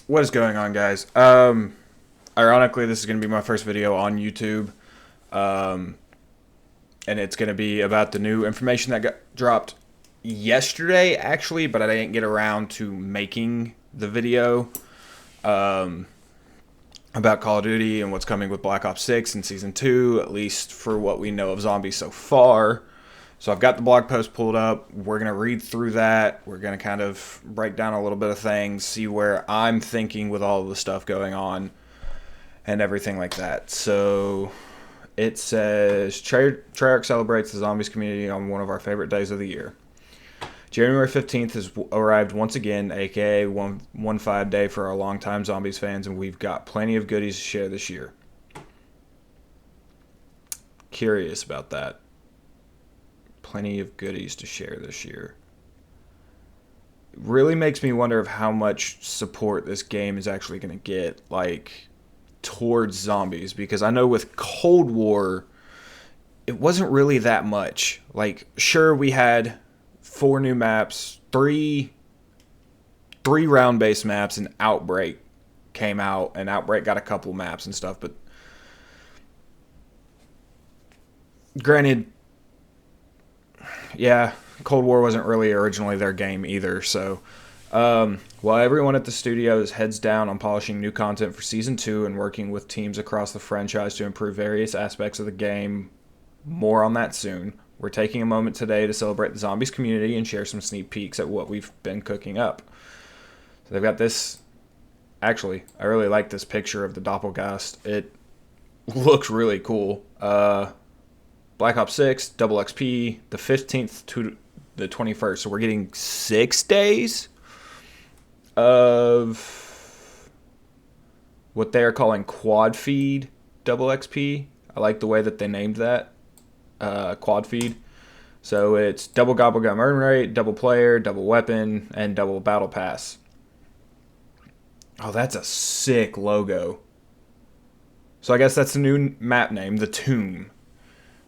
What is going on, guys? Ironically, this is going to be my first video on YouTube, um, and it's going to be about the new information that got dropped yesterday, actually, but I didn't get around to making the video about Call of Duty and what's coming with Black Ops 6 and Season 2, at least for what we know of zombies so far. So I've got the blog post pulled up. We're going to read through that. We're going to kind of break down a little bit of things, see where I'm thinking with all of the stuff going on and everything like that. So it says Treyarch celebrates the zombies community on one of our favorite days of the year. January 15th has arrived once again, aka 1-5 day for our longtime zombies fans, and we've got plenty of goodies to share this year. Curious about that. Plenty of goodies to share this year. It really makes me wonder of how much support this game is actually going to get, like, towards zombies, because I know with Cold War it wasn't really that much. Like, sure, we had 4 new maps, three round based maps, and Outbreak came out, and Outbreak got a couple maps and stuff, but granted, yeah, Cold War wasn't really originally their game either. So while everyone at the studio is heads down on polishing new content for Season 2 and working with teams across the franchise to improve various aspects of the game, more on that soon, we're taking a moment today to celebrate the Zombies community and share some sneak peeks at what we've been cooking up. So they've got this. Actually, I really like this picture of the Doppelgast. It looks really cool. Black Ops 6, Double XP, the 15th to the 21st. So we're getting 6 days of what they are calling quad feed Double XP. I like the way that they named that, quad feed. So it's double gobble gum earn rate, double player, double weapon, and double battle pass. Oh, that's a sick logo. So I guess that's the new map name, the Tomb.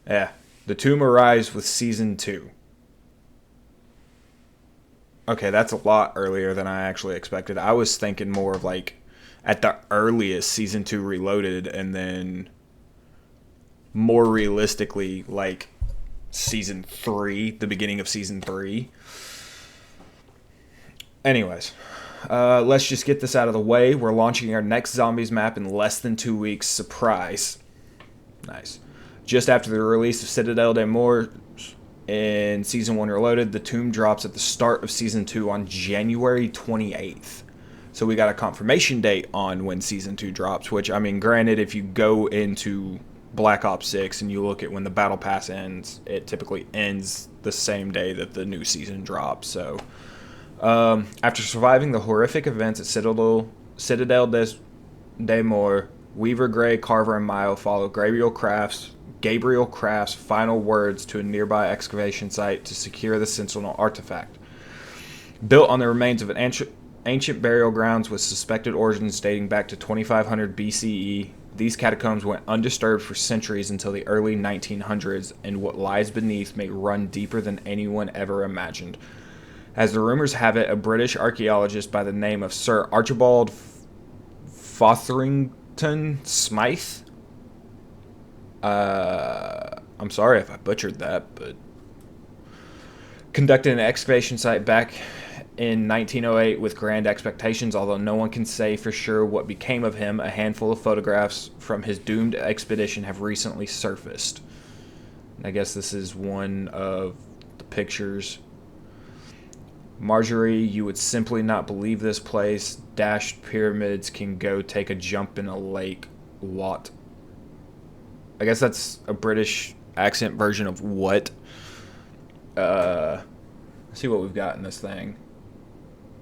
Yeah, the Tomb arrives with Season 2. Okay, that's a lot earlier than I actually expected. I was thinking more of like at the earliest Season 2 Reloaded, and then more realistically like Season 3, the beginning of Season 3. Anyways, let's just get this out of the way. We're launching our next Zombies map in less than 2 weeks. Surprise. Nice. Just after the release of Citadel des Morts in Season 1 Reloaded, the Tomb drops at the start of Season 2 on January 28th. So we got a confirmation date on when Season 2 drops, which, I mean, granted, if you go into Black Ops 6 and you look at when the Battle Pass ends, it typically ends the same day that the new season drops. So after surviving the horrific events at Citadel des Morts, Weaver, Gray, Carver, and Mayo follow Gabriel Craft's final words to a nearby excavation site to secure the Sentinel artifact. Built on the remains of an ancient burial grounds with suspected origins dating back to 2500 BCE, these catacombs went undisturbed for centuries until the early 1900s, and what lies beneath may run deeper than anyone ever imagined. As the rumors have it, a British archaeologist by the name of Sir Archibald Fotherington Smythe, I'm sorry if I butchered that, but conducted an excavation site back in 1908 with grand expectations, although no one can say for sure what became of him. A handful of photographs from his doomed expedition have recently surfaced. I guess this is one of the pictures. Marjorie, you would simply not believe this place. Dashed pyramids can go take a jump in a lake. What? I guess that's a British accent version of what. Let's see what we've got in this thing.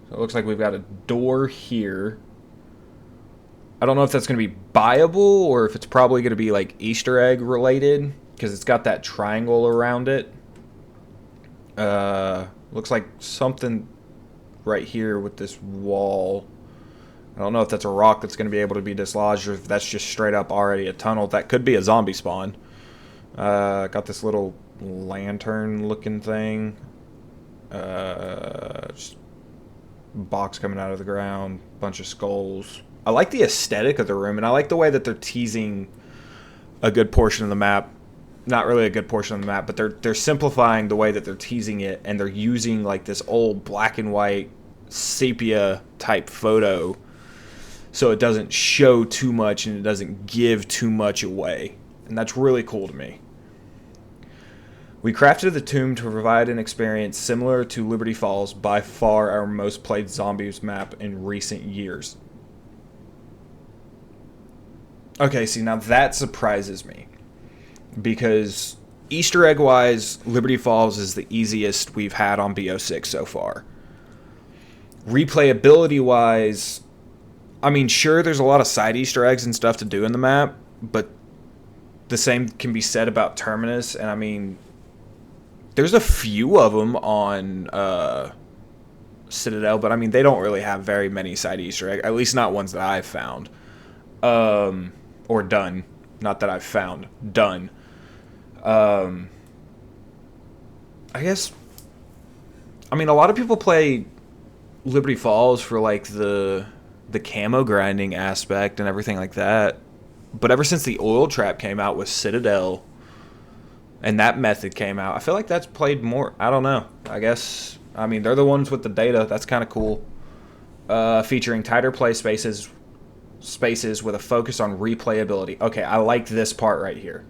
So it looks like we've got a door here. I don't know if that's going to be buyable or if it's probably going to be like Easter egg related, because it's got that triangle around it. Looks like something right here with this wall. I don't know if that's a rock that's going to be able to be dislodged or if that's just straight up already a tunnel. That could be a zombie spawn. Got this little lantern looking thing. Just box coming out of the ground, bunch of skulls. I like the aesthetic of the room, and I like the way that they're teasing a good portion of the map. Not really a good portion of the map, but they're simplifying the way that they're teasing it, and they're using like this old black and white sepia type photo so it doesn't show too much and it doesn't give too much away. And that's really cool to me. We crafted the tomb to provide an experience similar to Liberty Falls, by far our most played zombies map in recent years. Okay, see, now that surprises me. Because Easter egg wise, Liberty Falls is the easiest we've had on BO6 so far. Replayability wise, I mean, sure, there's a lot of side Easter eggs and stuff to do in the map, but the same can be said about Terminus, and I mean, there's a few of them on Citadel, but I mean, they don't really have very many side Easter eggs, at least not ones that I've found. Or done. Not that I've found. Done. I guess, I mean, a lot of people play Liberty Falls for like the camo grinding aspect and everything like that. But ever since the oil trap came out with Citadel and that method came out, I feel like that's played more. I don't know. I guess, I mean, they're the ones with the data. That's kind of cool. Featuring tighter play spaces with a focus on replayability. Okay, I like this part right here.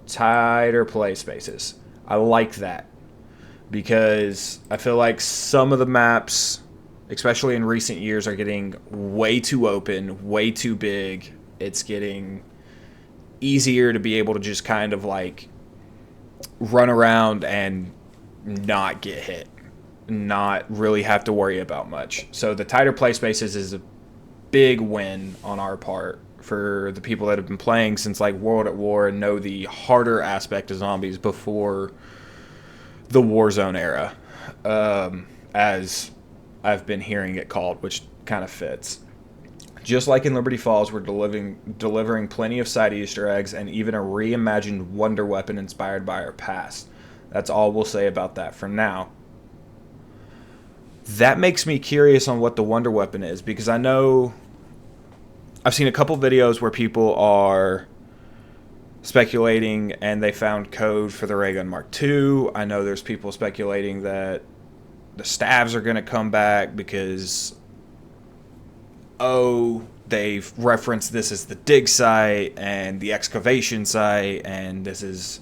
Tighter play spaces. I like that. Because I feel like some of the maps, especially in recent years, are getting way too open, way too big. It's getting easier to be able to just kind of like run around and not get hit. Not really have to worry about much. So the tighter play spaces is a big win on our part for the people that have been playing since like World at War and know the harder aspect of zombies before the Warzone era, as I've been hearing it called, which kind of fits. Just like in Liberty Falls, we're delivering plenty of side Easter eggs and even a reimagined wonder weapon inspired by our past. That's all we'll say about that for now. That makes me curious on what the wonder weapon is, because I know I've seen a couple videos where people are speculating and they found code for the Ray Gun Mark II. I know there's people speculating that the stabs are going to come back because, they've referenced this as the dig site and the excavation site, and this is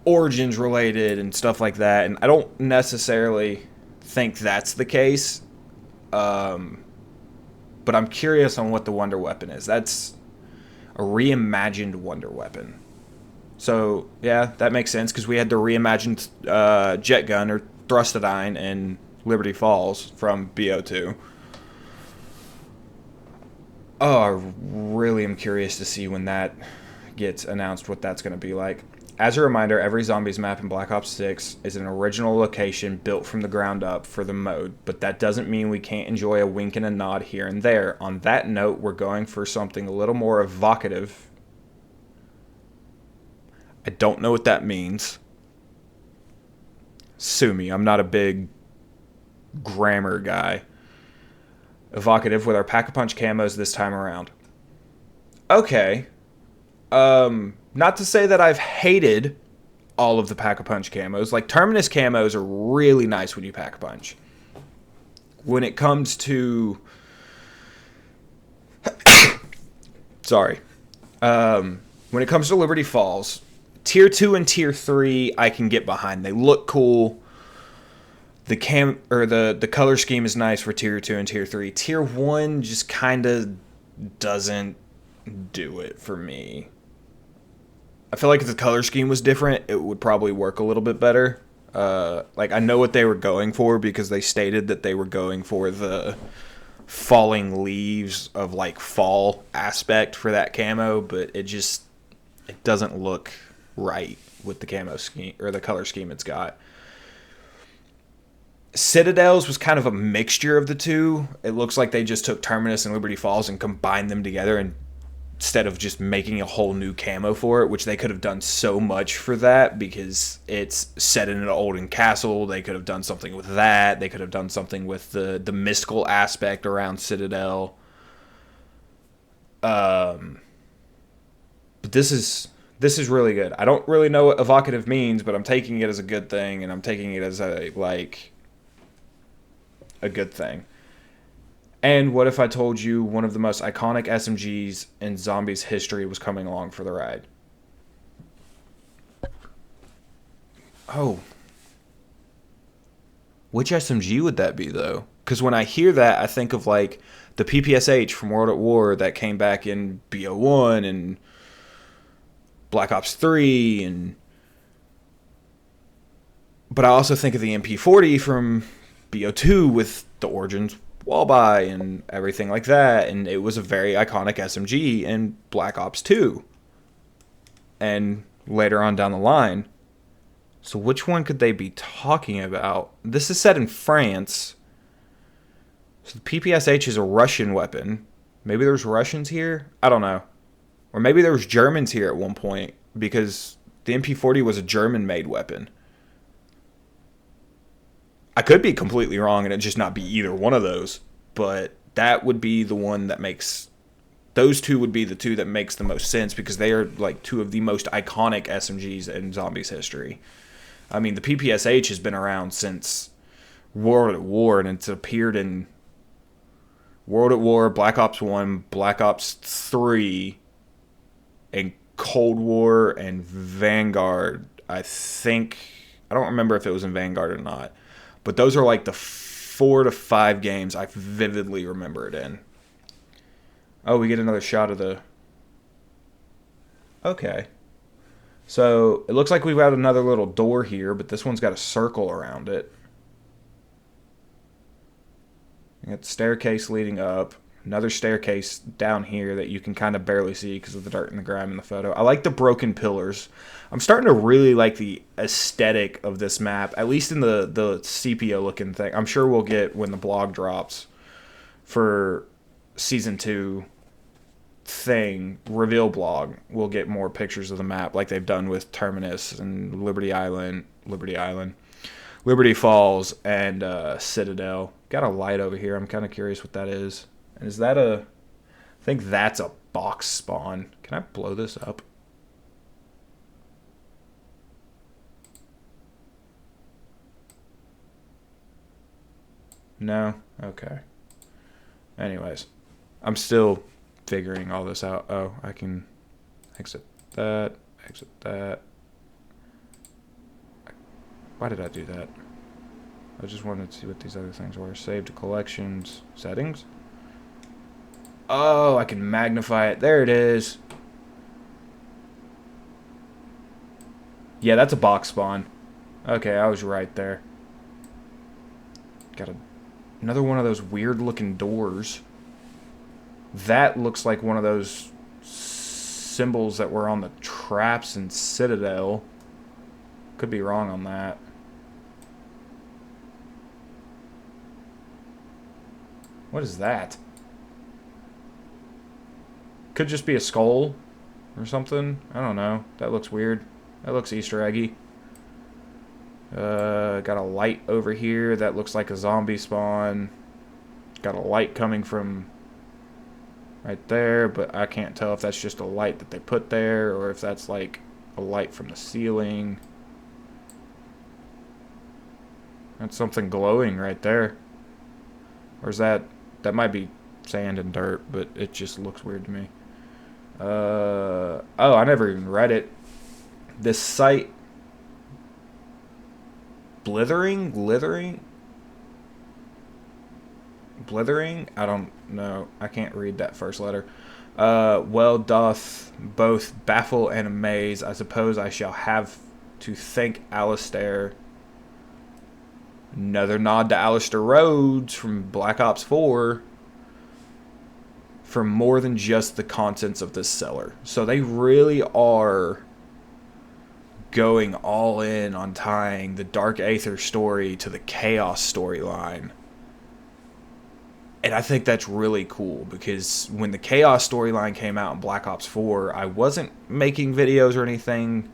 Origins related and stuff like that. And I don't necessarily think that's the case, but I'm curious on what the wonder weapon is. That's a reimagined wonder weapon. So yeah, that makes sense, because we had the reimagined jet gun or Thrustodyne in Liberty Falls from BO2. Oh, I really am curious to see when that gets announced, what that's going to be like. As a reminder, every Zombies map in Black Ops 6 is an original location built from the ground up for the mode, but that doesn't mean we can't enjoy a wink and a nod here and there. On that note, we're going for something a little more evocative. I don't know what that means. Sue me, I'm not a big grammar guy. Evocative with our Pack-a-Punch camos this time around. Okay. Not to say that I've hated all of the Pack-a-Punch camos. Like, Terminus camos are really nice when you Pack-a-Punch. When it comes to... Sorry. When it comes to Liberty Falls, Tier 2 and Tier 3 I can get behind. They look cool. The color scheme is nice for Tier 2 and Tier 3. Tier 1 just kind of doesn't do it for me. I feel like if the color scheme was different, it would probably work a little bit better. Like, I know what they were going for, because they stated that they were going for the falling leaves of, like, fall aspect for that camo, but it doesn't look right with the camo scheme, or the color scheme it's got. Citadel's was kind of a mixture of the two. It looks like they just took Terminus and Liberty Falls and combined them together and instead of just making a whole new camo for it, which they could have done so much for that because it's set in an olden castle. They could have done something with that. They could have done something with the mystical aspect around Citadel. But this is really good. I don't really know what evocative means, but I'm taking it as a good thing, and I'm taking it as a good thing. And what if I told you one of the most iconic SMGs in Zombies history was coming along for the ride? Oh. Which SMG would that be, though? Because when I hear that, I think of, like, the PPSH from World at War that came back in BO1 and Black Ops 3, and... But I also think of the MP40 from BO2 with the Origins wallbuy and everything like that, and it was a very iconic SMG in Black Ops 2 and later on down the line. So which one could they be talking about? This is set in France, so the PPSH is a Russian weapon. Maybe there's Russians here? I don't know. Or maybe there was Germans here at one point, because the MP40 was a German-made weapon. I could be completely wrong and it just not be either one of those, but that would be the one that makes... Those two would be the two that makes the most sense, because they are like two of the most iconic SMGs in Zombies history. I mean, the PPSH has been around since World at War, and it's appeared in World at War, Black Ops 1, Black Ops 3, and Cold War, and Vanguard. I don't remember if it was in Vanguard or not. But those are like the 4 to 5 games I vividly remember it in. Oh, we get another shot of the... Okay. So, it looks like we've got another little door here, but this one's got a circle around it. You got the staircase leading up. Another staircase down here that you can kind of barely see because of the dirt and the grime in the photo. I like the broken pillars. I'm starting to really like the aesthetic of this map, at least in the sepia looking thing. I'm sure we'll get, when the blog drops for Season 2 thing, reveal blog, we'll get more pictures of the map like they've done with Terminus and Liberty Falls, and Citadel. Got a light over here. I'm kind of curious what that is. And is that I think that's a box spawn. Can I blow this up? No? Okay. Anyways. I'm still figuring all this out. Oh, I can exit that. Exit that. Why did I do that? I just wanted to see what these other things were. Save to collections. Settings? Oh, I can magnify it. There it is. Yeah, that's a box spawn. Okay, I was right there. Got another one of those weird looking doors. That looks like one of those symbols that were on the traps in Citadel. Could be wrong on that. What is that? Could just be a skull or something. I don't know. That looks weird. That looks Easter eggy. Got a light over here that looks like a zombie spawn. Got a light coming from right there, but I can't tell if that's just a light that they put there or if that's like a light from the ceiling. That's something glowing right there. Or is that might be sand and dirt, but it just looks weird to me. Oh, I never even read it. This site, Blithering? I don't know. I can't read that first letter. Well doth both baffle and amaze. I suppose I shall have to thank Alistair. Another nod to Alistair Rhodes from Black Ops 4 for more than just the contents of this cellar. So they really are going all in on tying the Dark Aether story to the Chaos storyline. And I think that's really cool because when the Chaos storyline came out in Black Ops 4, I wasn't making videos or anything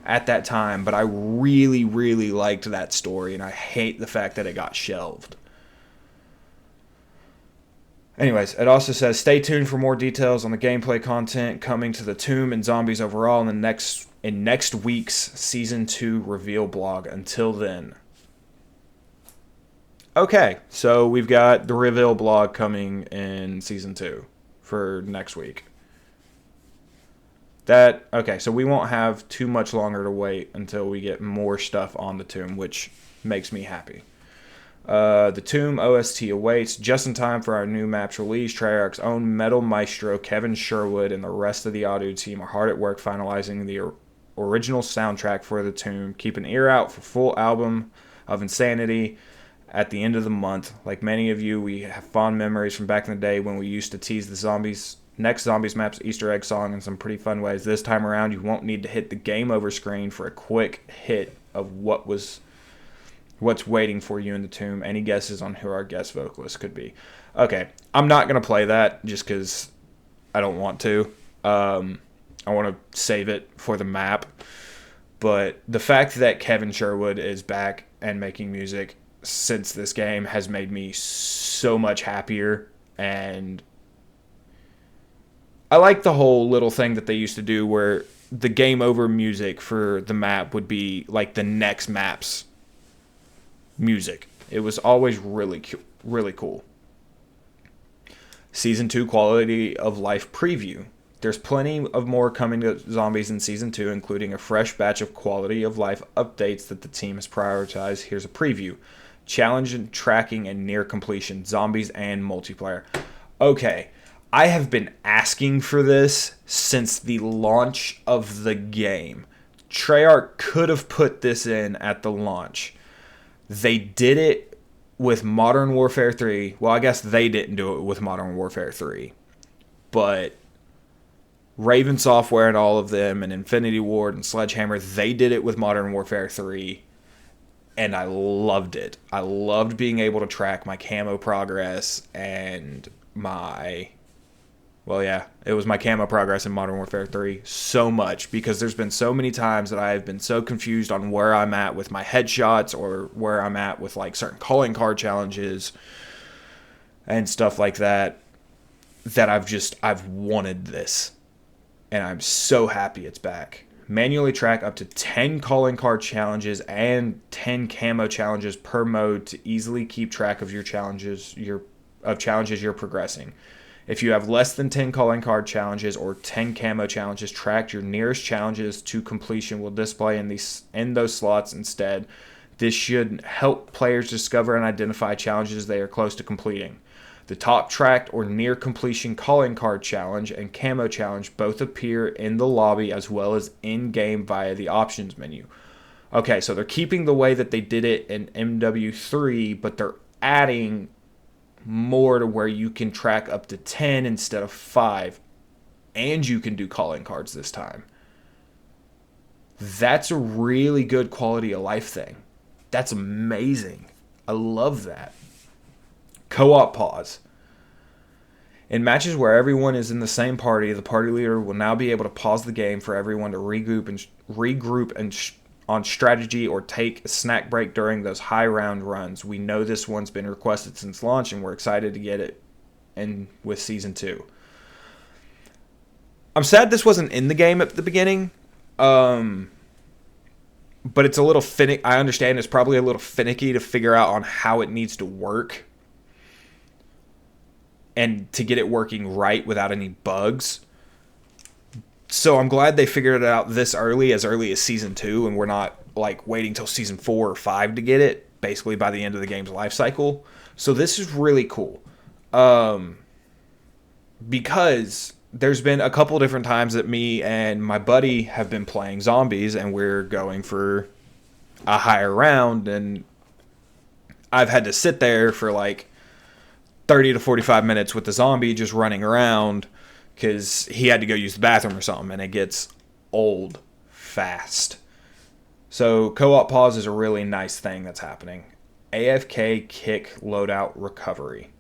at that time, but I really, really liked that story, and I hate the fact that it got shelved. Anyways, it also says, stay tuned for more details on the gameplay content coming to the Tomb and Zombies overall in next week's Season 2 reveal blog. Until then. Okay, so we've got the reveal blog coming in Season 2 for next week. Okay, so we won't have too much longer to wait until we get more stuff on the Tomb, which makes me happy. The Tomb OST awaits just in time for our new map's release. Treyarch's own metal maestro Kevin Sherwood and the rest of the audio team are hard at work finalizing the original soundtrack for the Tomb. Keep an ear out for full album of Insanity at the end of the month. Like many of you, we have fond memories from back in the day when we used to tease the next Zombies map's Easter egg song in some pretty fun ways. This time around, you won't need to hit the game over screen for a quick hit of what's waiting for you in the Tomb. Any guesses on who our guest vocalist could be? Okay, I'm not going to play that just because I don't want to. I want to save it for the map. But the fact that Kevin Sherwood is back and making music since this game has made me so much happier. And I like the whole little thing that they used to do where the game over music for the map would be like the next map's music. It was always really cool. Season 2 quality of life preview. There's plenty of more coming to Zombies in Season 2, including a fresh batch of quality of life updates that the team has prioritized. Here's a preview. Challenge and tracking and near completion. Zombies and multiplayer. Okay, I have been asking for this since the launch of the game. Treyarch could have put this in at the launch. They did it with Modern Warfare 3. Well, I guess they didn't do it with Modern Warfare 3. But Raven Software and all of them and Infinity Ward and Sledgehammer, they did it with Modern Warfare 3. And I loved it. I loved being able to track my camo progress and my... Well, yeah, it was my camo progress in Modern Warfare 3 so much because there's been so many times that I've been so confused on where I'm at with my headshots or where I'm at with like certain calling card challenges and stuff like that, that I've wanted this. And I'm so happy it's back. Manually track up to 10 calling card challenges and 10 camo challenges per mode to easily keep track of challenges you're progressing. If you have less than 10 calling card challenges or 10 camo challenges tracked, your nearest challenges to completion will display in those slots instead. This should help players discover and identify challenges they are close to completing. The top tracked or near completion calling card challenge and camo challenge both appear in the lobby as well as in-game via the options menu. Okay, so they're keeping the way that they did it in MW3, but they're adding more to where you can track up to 10 instead of 5, and you can do calling cards this time. That's a really good quality of life thing. That's amazing. I love that. Co-op pause. In matches where everyone is in the same party, the party leader will now be able to pause the game for everyone to regroup on strategy or take a snack break during those high round runs. We know this one's been requested since launch, and we're excited to get it in with Season 2. I'm sad this wasn't in the game at the beginning, but it's a little finicky. I understand it's probably a little finicky to figure out on how it needs to work and to get it working right without any bugs. So I'm glad they figured it out this early as Season 2, and we're not like waiting till Season 4 or 5 to get it, basically by the end of the game's life cycle. So this is really cool. Because there's been a couple different times that me and my buddy have been playing Zombies, and we're going for a higher round, and I've had to sit there for like 30 to 45 minutes with the zombie just running around because he had to go use the bathroom or something, and it gets old fast. So co-op pause is a really nice thing that's happening. AFK kick loadout recovery.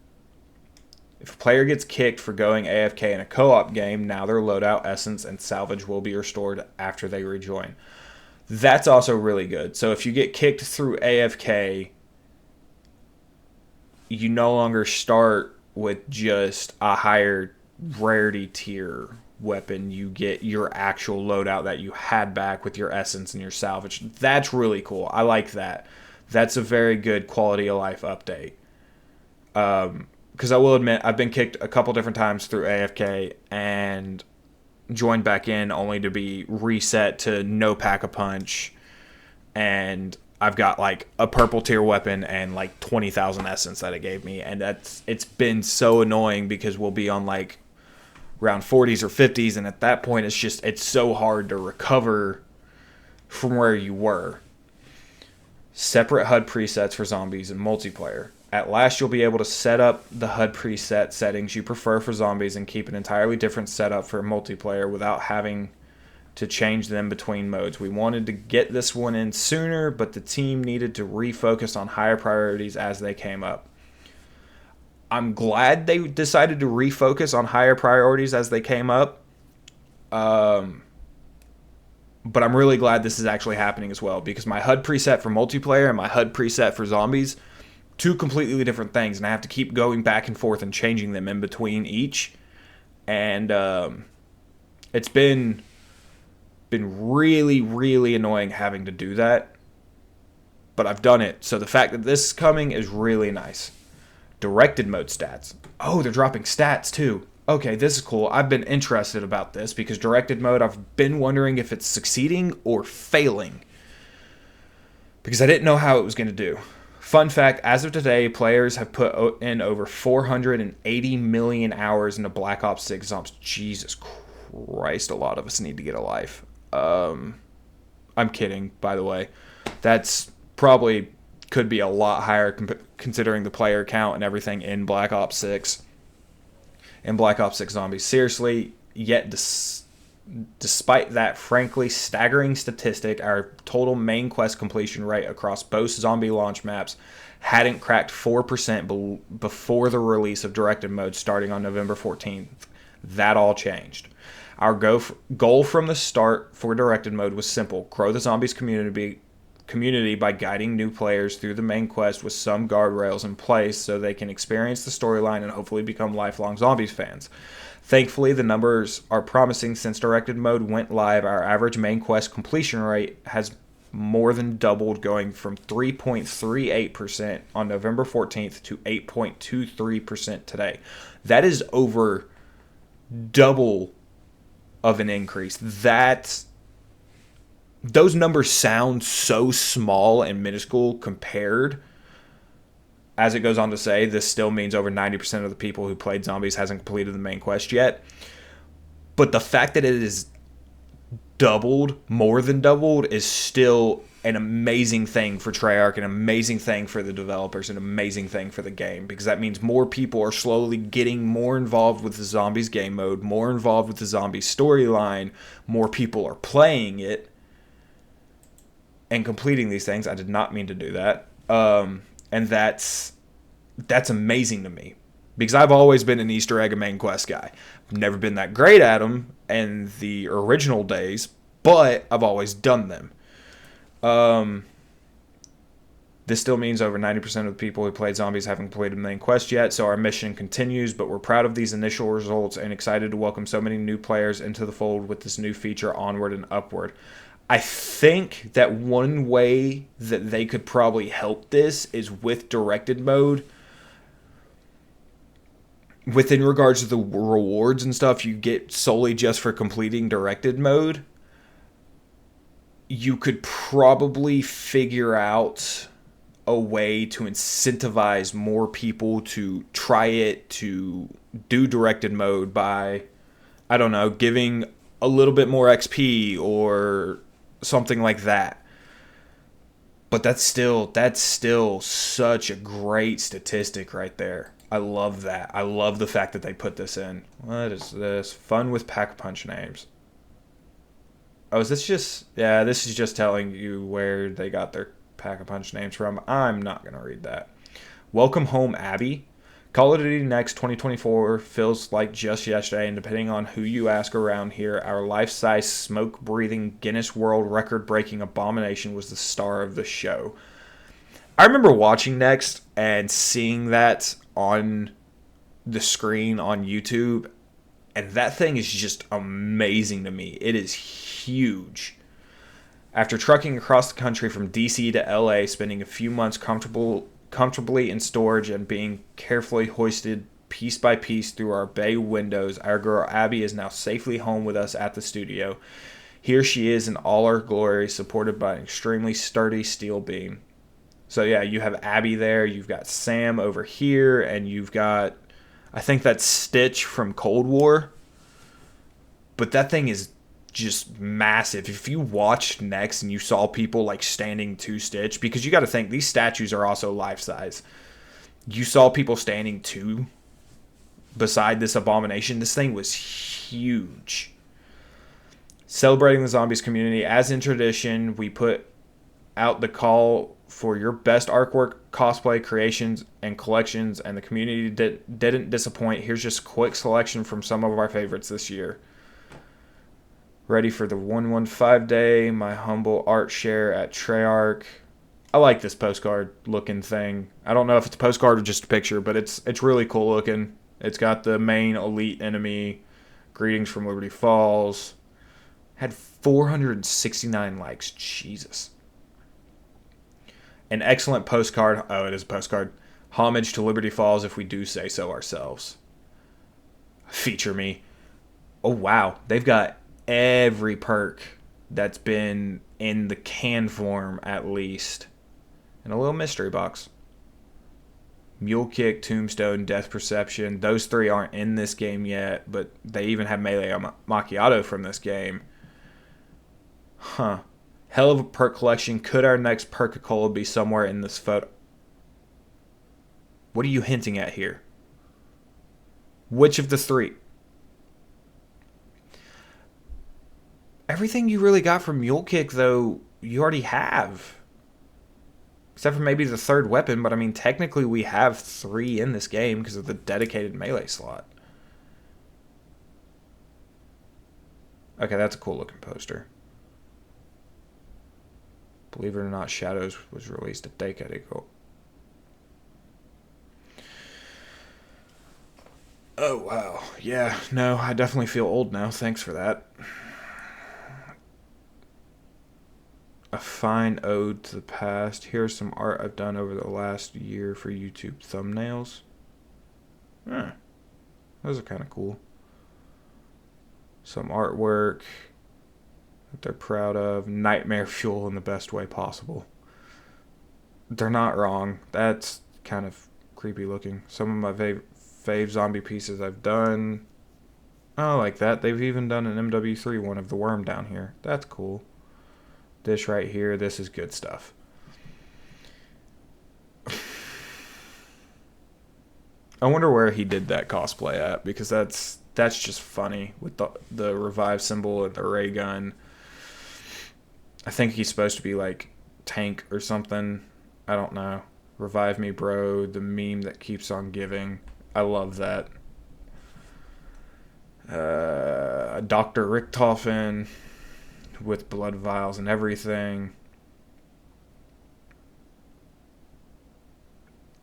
Player gets kicked for going AFK in a co-op game. Now their loadout, essence, and salvage will be restored after they rejoin. That's also really good. So if you get kicked through AFK, you no longer start with just a higher rarity tier weapon. You get your actual loadout that you had back with your essence and your salvage. That's really cool. I like that. That's a very good quality of life update. Because I will admit, I've been kicked a couple different times through AFK and joined back in only to be reset to no Pack-a-Punch, and I've got like a purple tier weapon and like 20,000 essence that it gave me, and it's been so annoying because we'll be on like round 40s or 50s, and at that point it's so hard to recover from where you were. Separate HUD presets for zombies and multiplayer. At last, you'll be able to set up the HUD preset settings you prefer for zombies and keep an entirely different setup for multiplayer without having to change them between modes. We wanted to get this one in sooner, but the team needed to refocus on higher priorities as they came up. I'm glad they decided to refocus on higher priorities as they came up. But I'm really glad this is actually happening as well, because my HUD preset for multiplayer and my HUD preset for zombies, two completely different things, and I have to keep going back and forth and changing them in between each. And it's been really, really annoying having to do that, but I've done it. So the fact that this is coming is really nice. Directed mode stats. Oh, they're dropping stats too. Okay, this is cool. I've been interested about this because directed mode, I've been wondering if it's succeeding or failing, because I didn't know how it was going to do. Fun fact, as of today, players have put in over 480 million hours into Black Ops 6 Zombies. Jesus Christ, a lot of us need to get a life. I'm kidding, by the way. That's probably could be a lot higher considering the player count and everything in Black Ops 6 and Black Ops 6 Zombies. Seriously, yet despite that frankly staggering statistic, our total main quest completion rate across both zombie launch maps hadn't cracked 4% before the release of directed mode starting on November 14th. That all changed. Our goal from the start for directed mode was simple: grow the zombies community by guiding new players through the main quest with some guardrails in place so they can experience the storyline and hopefully become lifelong zombies fans. Thankfully, the numbers are promising. Since directed mode went live, our average main quest completion rate has more than doubled, going from 3.38% on November 14th to 8.23% today. That is over double of an increase. Those numbers sound so small and minuscule compared. As it goes on to say, this still means over 90% of the people who played zombies hasn't completed the main quest yet. But the fact that it is doubled, more than doubled, is still an amazing thing for Treyarch, an amazing thing for the developers, an amazing thing for the game, because that means more people are slowly getting more involved with the zombies game mode, more involved with the zombies storyline, more people are playing it and completing these things. I did not mean to do that. And that's amazing to me, because I've always been an Easter egg and main quest guy. I've never been that great at them in the original days, but I've always done them. This still means over 90% of the people who played zombies haven't completed the main quest yet, so our mission continues, but we're proud of these initial results and excited to welcome so many new players into the fold with this new feature, Onward and Upward. I think that one way that they could probably help this is with directed mode. Within regards to the rewards and stuff you get solely just for completing directed mode, you could probably figure out a way to incentivize more people to try it, to do directed mode by, I don't know, giving a little bit more XP or something like that. But that's still such a great statistic right there. I love that. I love the fact that they put this in. What is this? Fun with Pack-a-Punch names. Oh, is this just... Yeah, this is just telling you where they got their Pack-a-Punch names from. I'm not going to read that. Welcome Home, Abby. Call of Duty Next 2024 feels like just yesterday, and depending on who you ask around here, our life-size, smoke-breathing, Guinness World Record-breaking abomination was the star of the show. I remember watching Next and seeing that on the screen on YouTube, and that thing is just amazing to me. It is huge. After trucking across the country from DC to LA, spending a few months comfortably in storage and being carefully hoisted piece by piece through our bay windows, our girl Abby is now safely home with us at the studio. Here she is in all her glory, supported by an extremely sturdy steel beam. So yeah, you have Abby there, you've got Sam over here, and you've got, I think that's Stitch from Cold War. But that thing is just massive. If you watched Next and you saw people like standing to Stitch, because you got to think these statues are also life size. You saw people standing to beside this abomination. This thing was huge. Celebrating the Zombies community, as in tradition, we put out the call for your best artwork, cosplay creations, and collections, and the community didn't disappoint. Here's just a quick selection from some of our favorites this year. Ready for the 115 day, my humble art share at Treyarch. I like this postcard looking thing. I don't know if it's a postcard or just a picture, but it's really cool looking. It's got the main elite enemy, greetings from Liberty Falls. Had 469 likes. Jesus. An excellent postcard. Oh, it is a postcard. Homage to Liberty Falls if we do say so ourselves. Feature me. Oh, wow. They've got every perk that's been in the can form at least. And a little mystery box. Mule Kick, Tombstone, Death Perception. Those three aren't in this game yet, but they even have Melee Macchiato from this game. Huh. Hell of a perk collection. Could our next Perk-a-Cola be somewhere in this photo? What are you hinting at here? Which of the three? Everything you really got from Mule Kick, though, you already have. Except for maybe the third weapon, but I mean, technically we have 3 in this game because of the dedicated melee slot. Okay, that's a cool looking poster. Believe it or not, Shadows was released a decade ago. Oh, wow. Yeah, no, I definitely feel old now. Thanks for that. A fine ode to the past. Here's some art I've done over the last year for YouTube thumbnails. Those are kind of cool. Some artwork that they're proud of. Nightmare fuel in the best way possible. They're not wrong. That's kind of creepy looking. Some of my fave zombie pieces I've done. I like that. They've even done an MW3 one of the worm down here. That's cool. This right here, this is good stuff. I wonder where he did that cosplay at, because that's just funny with the revive symbol and the ray gun. I think he's supposed to be like Tank or something. I don't know. Revive me, bro. The meme that keeps on giving. I love that. Dr. Richtofen with blood vials and everything.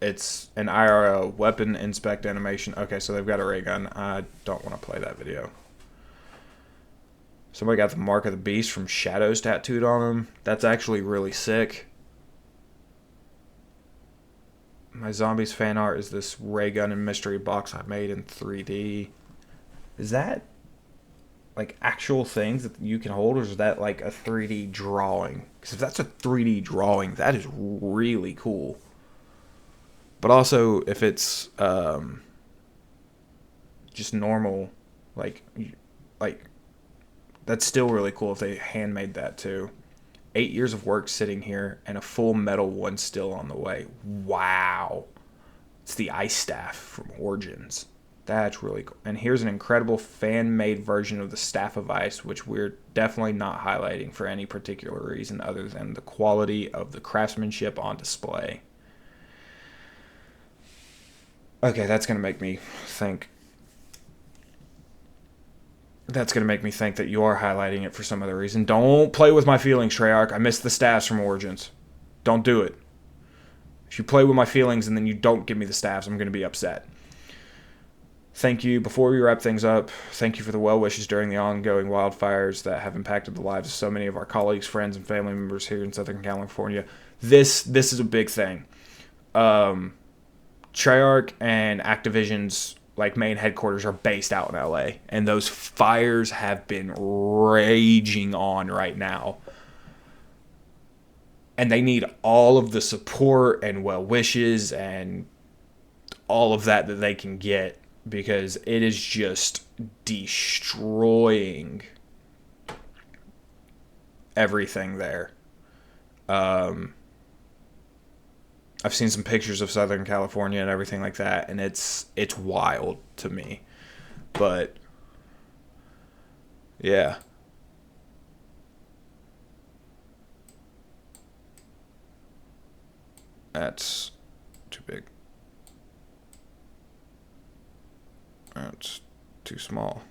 It's an IRL weapon inspect animation. Okay, so they've got a ray gun. I don't want to play that video. Somebody got the Mark of the Beast from Shadows tattooed on him. That's actually really sick. My Zombies fan art is this ray gun and mystery box I made in 3D. Is that like actual things that you can hold, or is that like a 3D drawing? Because if that's a 3D drawing, that is really cool. But also, if it's just normal, like that's still really cool if they handmade that too. 8 years of work sitting here, and a full metal one still on the way. Wow. It's the Ice Staff from Origins. That's really cool. And here's an incredible fan-made version of the Staff of Ice, which we're definitely not highlighting for any particular reason other than the quality of the craftsmanship on display. Okay, that's going to make me think. That's going to make me think that you are highlighting it for some other reason. Don't play with my feelings, Treyarch. I missed the staffs from Origins. Don't do it. If you play with my feelings and then you don't give me the staffs, I'm going to be upset. Thank you. Before we wrap things up, thank you for the well wishes during the ongoing wildfires that have impacted the lives of so many of our colleagues, friends, and family members here in Southern California. This is a big thing. Treyarch and Activision's like main headquarters are based out in LA, and those fires have been raging on right now. And they need all of the support and well wishes and all of that they can get, because it is just destroying everything there. I've seen some pictures of Southern California and everything like that, and it's wild to me. But yeah. That's too big. That's too small.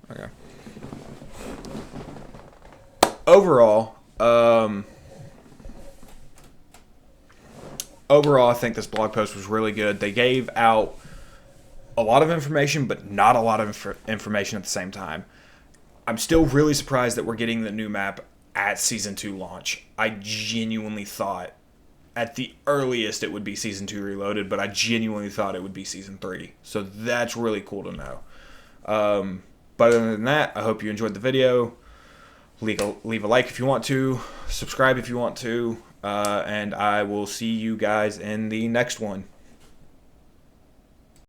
Okay. Overall, I think this blog post was really good. They gave out a lot of information, but not a lot of information at the same time. I'm still really surprised that we're getting the new map at Season 2 launch. I genuinely thought at the earliest it would be Season 2 Reloaded, but I genuinely thought it would be Season 3. So that's really cool to know. But other than that, I hope you enjoyed the video. Leave a like if you want to. Subscribe if you want to. And I will see you guys in the next one.